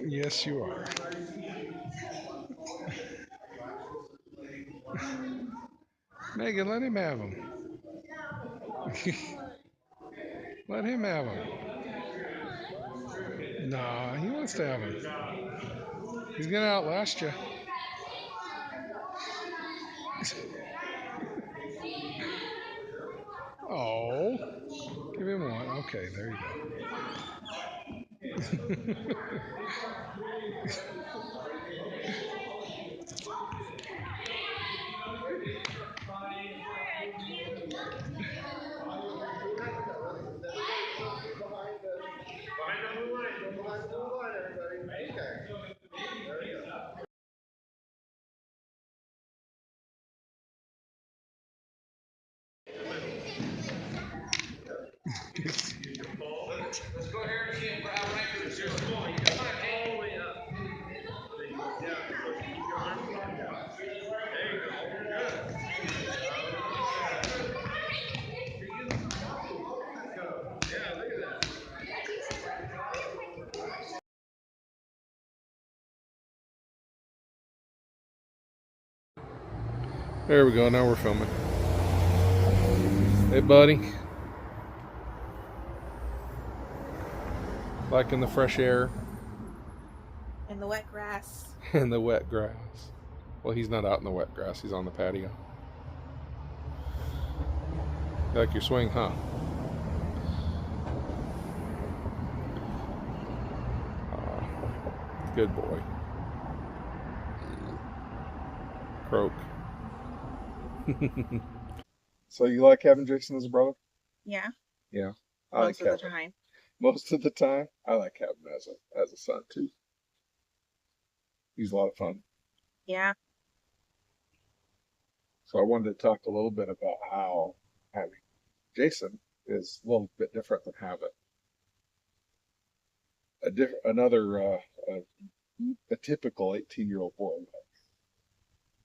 Yes, you are. Megan, let him have them. Let him have them. Nah, he wants to have them. He's gonna outlast you. Oh, give him one. Okay, there you go. There we go. Now we're filming. Hey, buddy. Liking the fresh air And the wet grass. and the wet grass. Well, he's not out in the wet grass. He's on the patio. You like your swing, huh? Good boy. Croak. So you like having Jason as a brother? Yeah. Yeah. Most of the time. Most of the time, I like having him as a son too. He's a lot of fun. Yeah. So I wanted to talk a little bit about how having Jason is a little bit different than having a typical 18-year-old boy.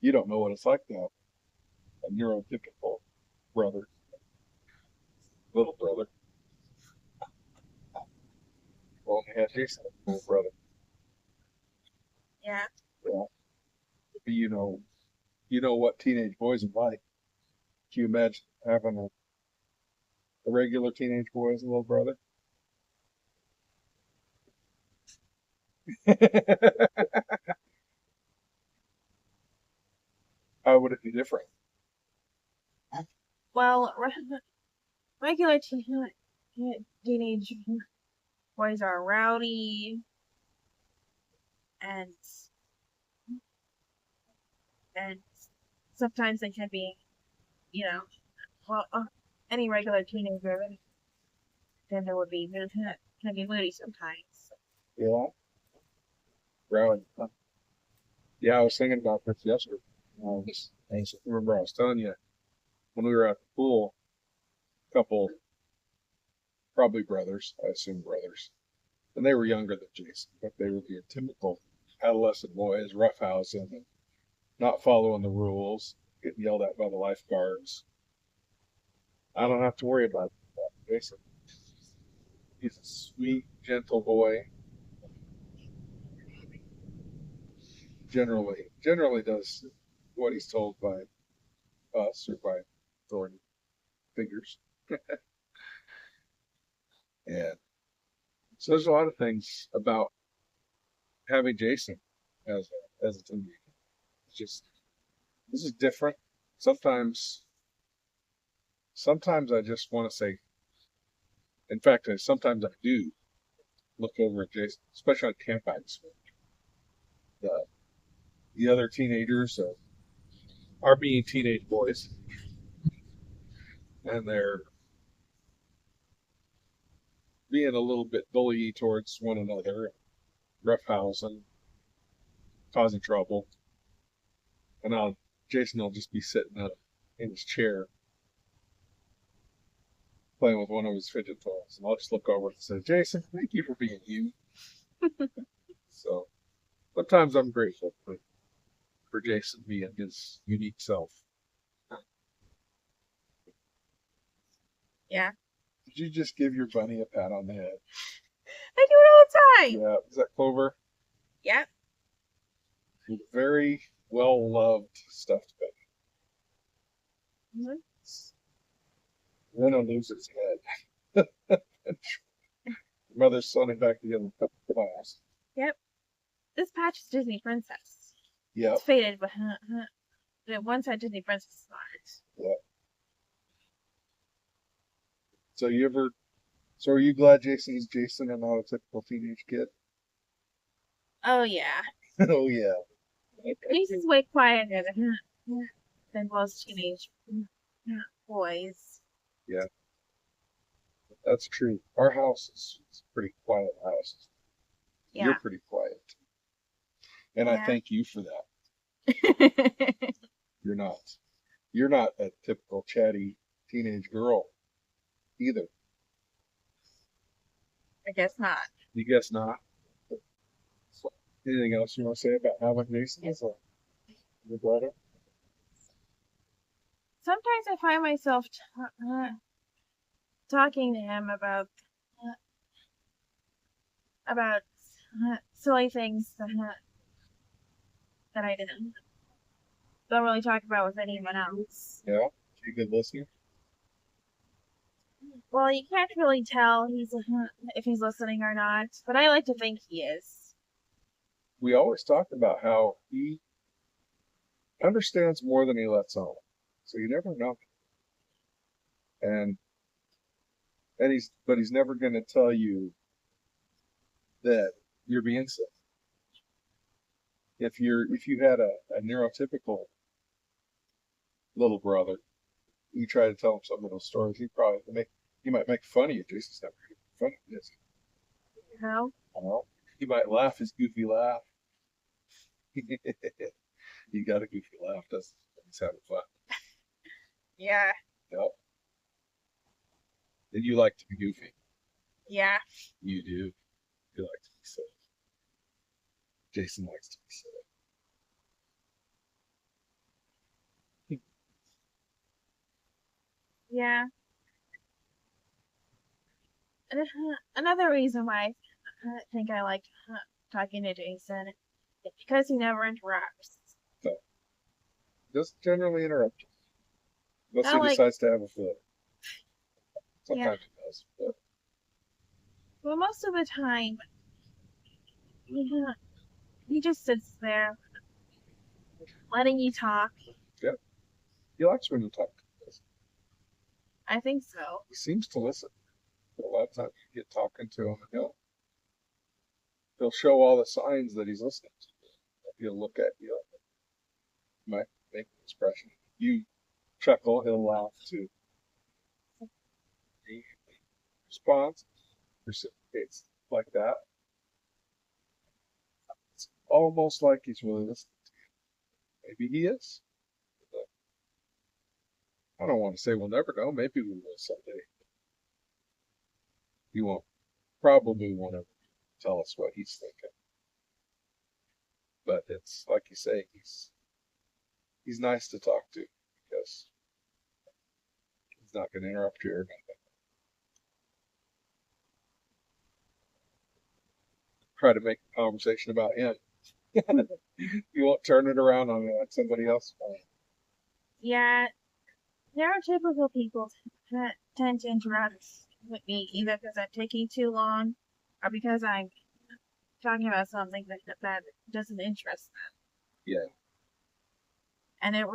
You don't know what it's like to have a neurotypical brother, little brother. Well, only had Jason, a little brother. Yeah. Yeah. But you know what teenage boys are like. Can you imagine having a regular teenage boy as a little brother? How would it be different? Well, regular teenage boys are rowdy and and sometimes they can be, you know, well, any regular teenager then there would be can be moody sometimes. Yeah. Rowdy. Yeah, I was thinking about this yesterday. I remember I was telling you when we were at the pool, a couple, probably brothers, I assume brothers, and they were younger than Jason, but they were being typical adolescent boys, roughhousing, and not following the rules, getting yelled at by the lifeguards. I don't have to worry about that. Jason, he's a sweet, gentle boy. Generally does what he's told by us or by authority figures. And so there's a lot of things about having Jason as a teenager. It's just this is different. Sometimes sometimes I just want to say. In fact, sometimes I do look over at Jason, especially on campouts. The the other teenagers are being teenage boys, and they're being a little bit bully towards one another, roughhousing, causing trouble, and Jason will just be sitting up in his chair playing with one of his fidget toys, and I'll just look over and say, "Jason, thank you for being you." So sometimes I'm grateful for Jason being his unique self. Yeah. Did you just give your bunny a pat on the head? I do it all the time. Yeah, is that Clover? Yep. Very well loved stuffed pet. Mhm. Then he'll lose his head. Mother's sewing it back together fast. Yep. This patch is Disney Princess. Yep. It's faded, but it once had Disney Princess on it. Yep. So are you glad Jason's Jason and not a typical teenage kid? Oh yeah. Oh yeah. Jason's way quieter than most teenage boys. Yeah, that's true. Our house is a pretty quiet house. You're Yeah. pretty quiet. And I Yeah. thank you for that. You're not a typical chatty teenage girl either. I guess not. You guess not. Anything else you want to say about having Jason as your brother? Sometimes I find myself talking to him about silly things that I don't really talk about with anyone else. Yeah, you a good listener. Well, you can't really tell if he's listening or not, but I like to think he is. We always talk about how he understands more than he lets on. So you never know. And he's never going to tell you that you're being silly. If you had a neurotypical little brother, you try to tell him some of those stories, he might make fun of you. Jason's never going to make fun of you, is he? No? No. He might laugh his goofy laugh. He got a goofy laugh. He's having fun. Yeah. Yep. And you like to be goofy. Yeah. You do. You like to be silly. Jason likes to be silly. Yeah. And another reason why I think I like talking to Jason is because he never interrupts. So, doesn't generally interrupt you. Unless Not he like, decides to have a fit. yeah. Sometimes he does. But Well, most of the time, he just sits there, letting you talk. yeah. He likes when you talk to him. I think so. He seems to listen. But a lot of times you get talking to him and he'll show all the signs that he's listening to you. He'll look at you, might make an expression. You chuckle, he'll laugh too. He responds, reciprocates like that. It's almost like he's really listening to you. Maybe he is. I don't want to say we'll never know. Maybe we will someday. He probably won't ever tell us what he's thinking. But it's like you say, he's nice to talk to because he's not going to interrupt you or nothing. Try to make a conversation about him. You won't turn it around on somebody else. Yeah, neurotypical people tend to interrupt with me either because I'm taking too long or because I'm talking about something that doesn't interest them. Yeah. And it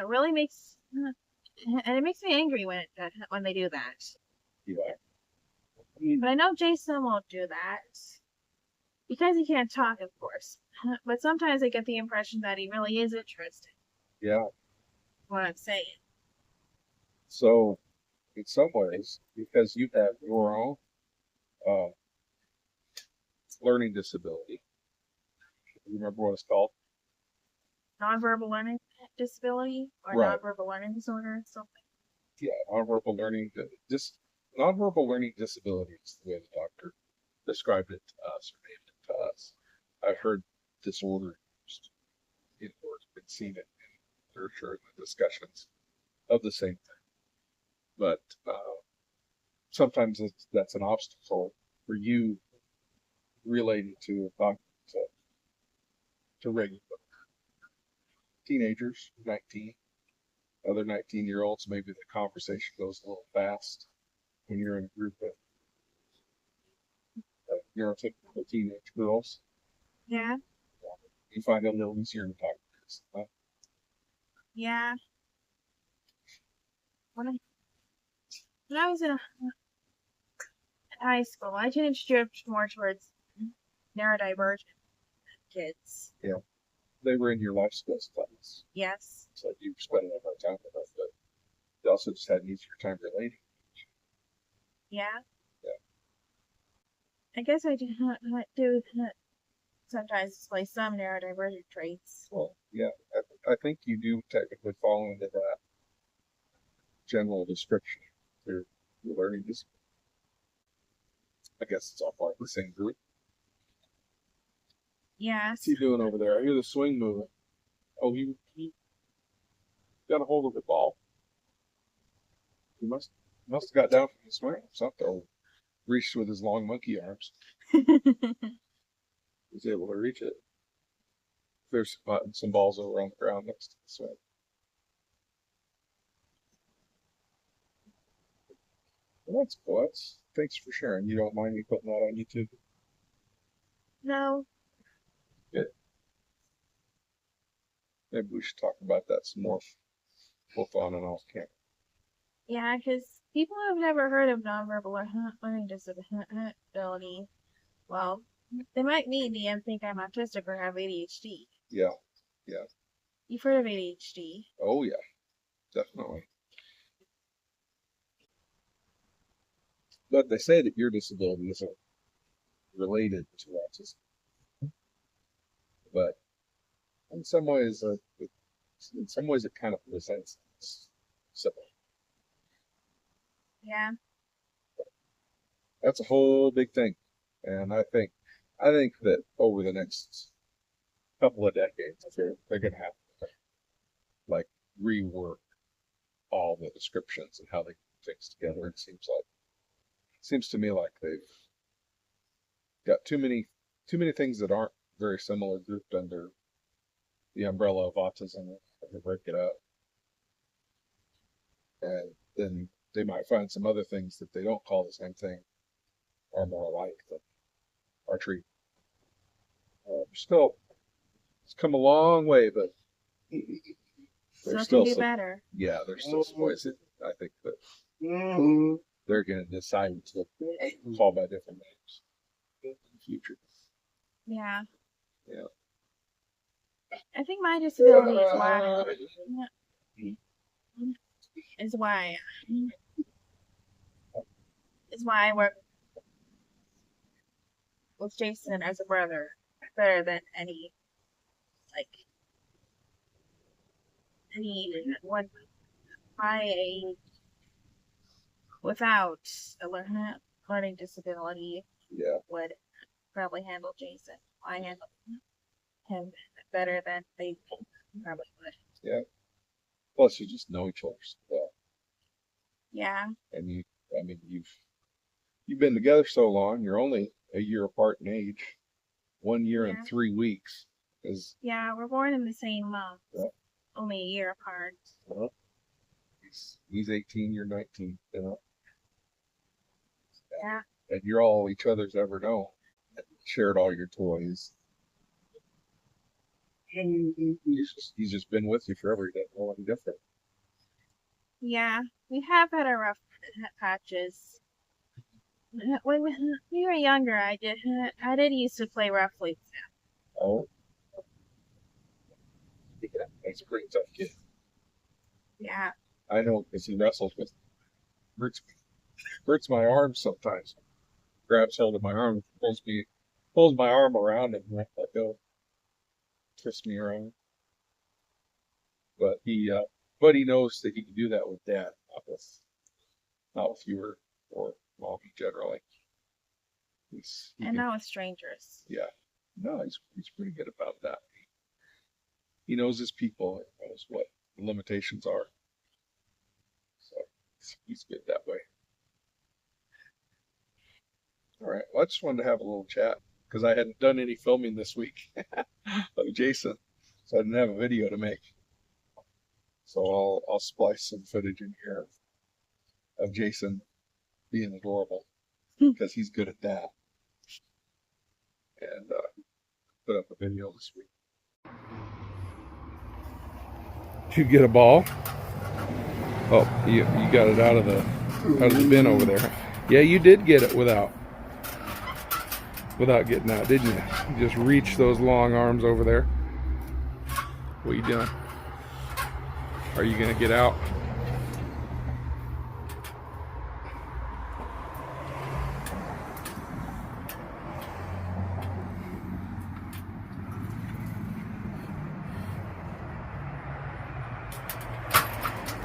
really makes and it makes me angry when they do that. Yeah. But I know Jason won't do that because he can't talk, of course. But sometimes I get the impression that he really is interested. Yeah. In what I'm saying. So, in some ways, because you have your own uh, learning disability, you remember what it's called? Nonverbal learning disability or Right. nonverbal learning disorder, something. Yeah, nonverbal learning. Nonverbal learning disability is the way the doctor described it to us or named it to us. I've heard disorder used in words, been seen it in literature and the discussions of the same thing. But sometimes that's an obstacle for you relating to to regular teenagers, 19, other 19-year-olds. Maybe the conversation goes a little fast when you're in a group of neurotypical teenage girls. Yeah. You find it a little easier to talk to. Yeah. When I was in high school, I tended to drift more towards neurodivergent kids. Yeah. They were in your life skills class. Yes. So you spent a lot of time with them, but you also just had an easier time relating. Yeah. Yeah. I guess I do sometimes display some neurodivergent traits. Well, yeah, I think you do technically fall into that general description. Your learning disability. I guess it's all part of the same group. Yes. What's he doing over there? I hear the swing moving. Oh, he got a hold of the ball. He must have got down from the swing or something. Or reached with his long monkey arms. He was able to reach it. There's some balls over on the ground next to the swing. Well, that's cool. Thanks for sharing. You don't mind me putting that on YouTube? No. Good. Maybe we should talk about that some more, both on and off camera. Yeah, because people have never heard of nonverbal learning disability. Well, they might meet me and think I'm autistic or have ADHD. Yeah, yeah. You've heard of ADHD? Oh yeah, definitely. But they say that your disability isn't related to autism. But in some ways, it kind of presents similar. Yeah. That's a whole big thing, and I think that over the next couple of decades, they're gonna have to like rework all the descriptions and how they put things together. It seems to me like they've got too many things that aren't very similar grouped under the umbrella of autism. They break it up, and then they might find some other things that they don't call the same thing are more alike than our treatment. Still, it's come a long way, but there's still still can do better. Yeah, there's still some ways that I think that they're going to decide to call by different names in the future. Yeah. Yeah. I think my disability is why I work with Jason as a brother better than anyone my age without a learning disability would probably handle Jason. I handle him better than they probably would. Yeah. Plus, you just know each other so well. Yeah. And you've been together so long. You're only a year apart in age. 1 year and 3 weeks. Yeah, we're born in the same month. Yeah. Only a year apart. Well, he's 18, you're 19. You know. Yeah. And you're all each other's ever known. Shared all your toys. He's just been with you forever. He doesn't know any different. Yeah, we have had our rough patches. When we were younger, I did used to play roughly. Oh, that's a pretty tough kid. Yeah. I know because he wrestles with hurts my arm sometimes. Grabs hold of my arm, pulls my arm around and let go, twist me around. But he knows that he can do that with Dad, not with you or Mommy generally. And not with strangers. Yeah, no, he's pretty good about that. He knows his people and knows what the limitations are. So he's good that way. All right. Well, I just wanted to have a little chat because I hadn't done any filming this week. of Jason, so I didn't have a video to make. So I'll splice some footage in here of Jason being adorable because he's good at that, and put up a video this week. Did you get a ball? Oh, you got it out of the bin over there. Yeah, you did get it without getting out, didn't you? You just reach those long arms over there. What are you doing? Are you gonna get out?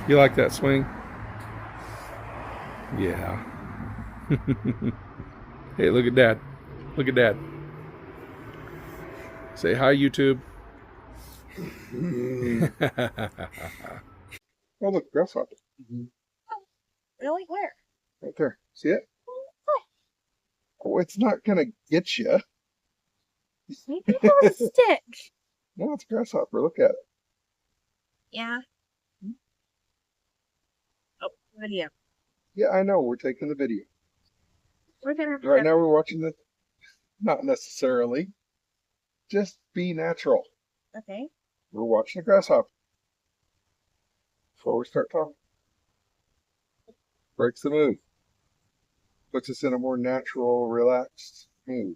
You like that swing? Yeah. Hey, look at Dad. Look at Dad. Say hi, YouTube. Oh, look, grasshopper. Really? Where? Right there. See it? Oh, it's not gonna get you. Maybe that was a stick. No, it's a grasshopper. Look at it. Yeah. Oh, video. Yeah, I know. We're taking the video. We're gonna have to Right now we're watching the, not necessarily, just be natural. Okay. We're watching a grasshopper. Before we start talking. Breaks the mood. Puts us in a more natural, relaxed mood.